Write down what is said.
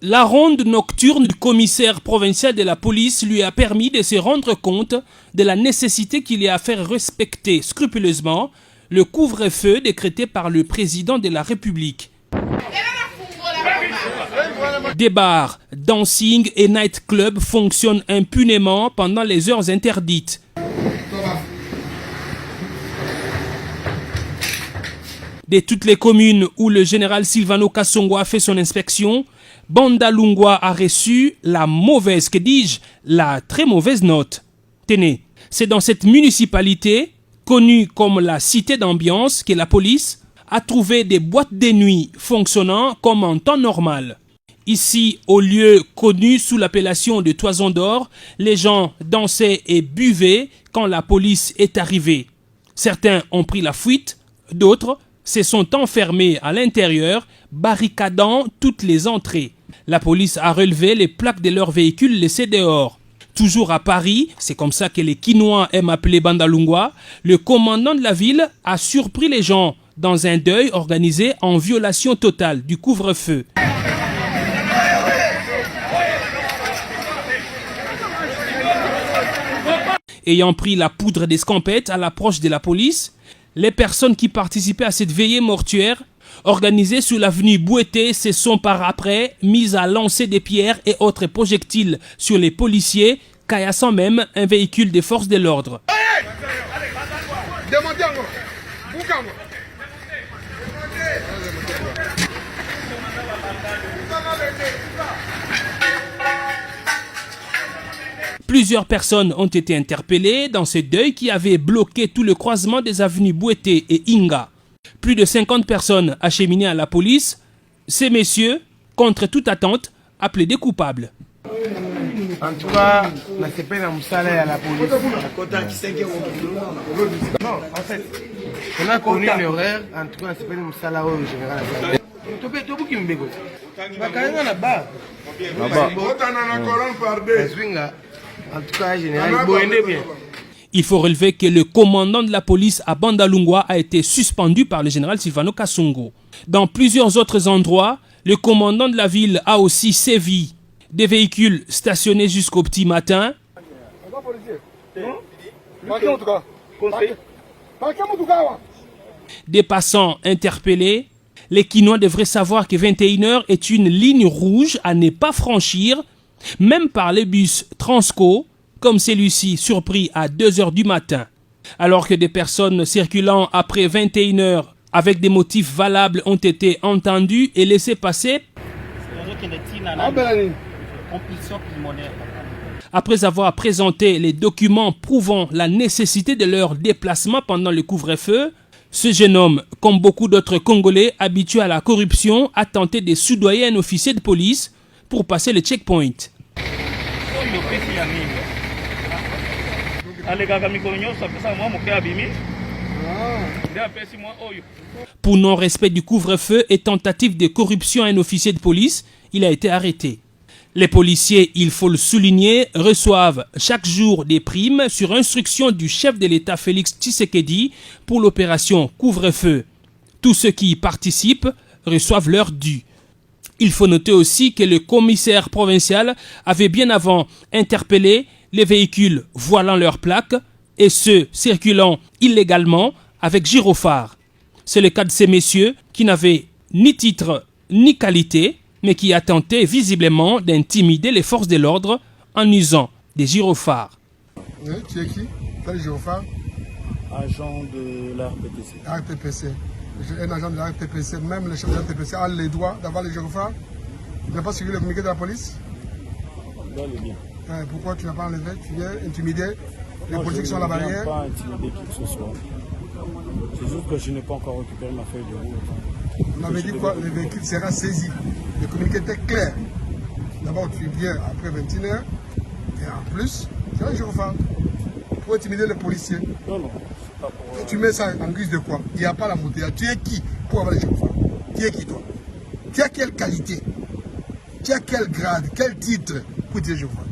La ronde nocturne du commissaire provincial de la police lui a permis de se rendre compte de la nécessité qu'il y a à faire respecter scrupuleusement le couvre-feu décrété par le président de la République. Des bars, dancing et nightclubs fonctionnent impunément pendant les heures interdites. De toutes les communes où le général Silvano Kasongo a fait son inspection, Bandalungwa a reçu la mauvaise, que dis-je, la très mauvaise note. Tenez, c'est dans cette municipalité, connue comme la cité d'ambiance, que la police a trouvé des boîtes de nuit fonctionnant comme en temps normal. Ici, au lieu connu sous l'appellation de Toison d'Or, les gens dansaient et buvaient quand la police est arrivée. Certains ont pris la fuite, d'autres se sont enfermés à l'intérieur, barricadant toutes les entrées. La police a relevé les plaques de leurs véhicules laissés dehors. Toujours à Paris, c'est comme ça que les Quinois aiment appeler Bandalungwa, le commandant de la ville a surpris les gens dans un deuil organisé en violation totale du couvre-feu. Ayant pris la poudre d'escampette à l'approche de la police, les personnes qui participaient à cette veillée mortuaire, organisée sous l'avenue Bouété, se sont par après mises à lancer des pierres et autres projectiles sur les policiers, caillassant même un véhicule des forces de l'ordre. Plusieurs personnes ont été interpellées dans ce deuil qui avait bloqué tout le croisement des avenues Bouété et Inga. Plus de 50 personnes acheminées à la police. Ces messieurs, contre toute attente, appelés des coupables. En tout cas, on a fait un salaire à la police. Non, en fait, on a connu l'horaire. En tout cas, on a fait un salaire au général. En tout cas, général, il faut relever que le commandant de la police à Bandalungwa a été suspendu par le général Silvano Kasongo. Dans plusieurs autres endroits, le commandant de la ville a aussi sévi. Des véhicules stationnés jusqu'au petit matin. Des passants interpellés. Les Quinois devraient savoir que 21h est une ligne rouge à ne pas franchir, même par les bus Transco, comme celui-ci surpris à 2h du matin. Alors que des personnes circulant après 21h avec des motifs valables ont été entendues et laissées passer, après avoir présenté les documents prouvant la nécessité de leur déplacement pendant le couvre-feu, ce jeune homme, comme beaucoup d'autres Congolais habitués à la corruption, a tenté de soudoyer un officier de police pour passer le checkpoint. Pour non-respect du couvre-feu et tentative de corruption à un officier de police, il a été arrêté. Les policiers, il faut le souligner, reçoivent chaque jour des primes sur instruction du chef de l'État Félix Tshisekedi pour l'opération couvre-feu. Tous ceux qui y participent reçoivent leur dû. Il faut noter aussi que le commissaire provincial avait bien avant interpellé les véhicules voilant leurs plaques et ceux circulant illégalement avec gyrophare. C'est le cas de ces messieurs qui n'avaient ni titre ni qualité, mais qui a tenté visiblement d'intimider les forces de l'ordre en usant des gyrophares. Oui, tu es qui? Quel gyrophare? Agent de la RPPC. RPPC. Un agent de la RPPC, même le chef de la RPPC a les droits d'avoir les gyrophares. Tu n'as pas suivi le communiqué de la police? Bien. Pourquoi tu n'as pas enlevé? Tu viens intimider les policiers qui sont à la barrière? Je ne viens pas intimider qui que ce soit. C'est juste que je n'ai pas encore récupéré ma feuille de route. On avait dit quoi? Le véhicule sera saisi. Le communiqué était clair. D'abord, tu viens après 21h. Et en plus, tu as un gyrophare pour intimider les policiers. Non, c'est pas pour... Et tu mets ça en guise de quoi? Il n'y a pas la montée. Tu es qui pour avoir les gyrophares? Tu es qui, toi? Tu as quelle qualité? Tu as quel grade? Quel titre pour utiliser le gyrophare?